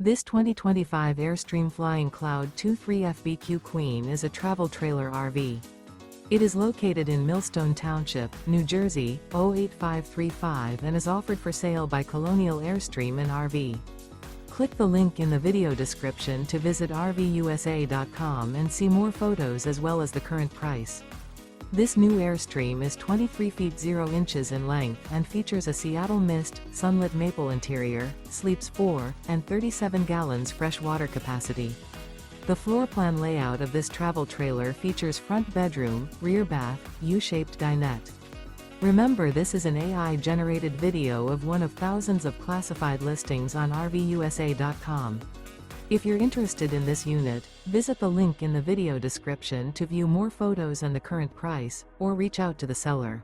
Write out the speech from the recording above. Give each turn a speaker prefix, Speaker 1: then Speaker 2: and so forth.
Speaker 1: This 2025 Airstream Flying Cloud 23 FBQ Queen is a travel trailer RV. It is located in Millstone Township, New Jersey, 08535 and is offered for sale by Colonial Airstream RV. Click the link in the video description to visit RVUSA.com and see more photos as well as the current price. This new Airstream is 23 feet 0 inches in length and features a Seattle Mist, Sunlit Maple interior, sleeps 4, and 37 gallons fresh water capacity. The floor plan layout of this travel trailer features front bedroom, rear bath, U-shaped dinette. Remember, this is an AI-generated video of one of thousands of classified listings on RVUSA.com. If you're interested in this unit, visit the link in the video description to view more photos and the current price, or reach out to the seller.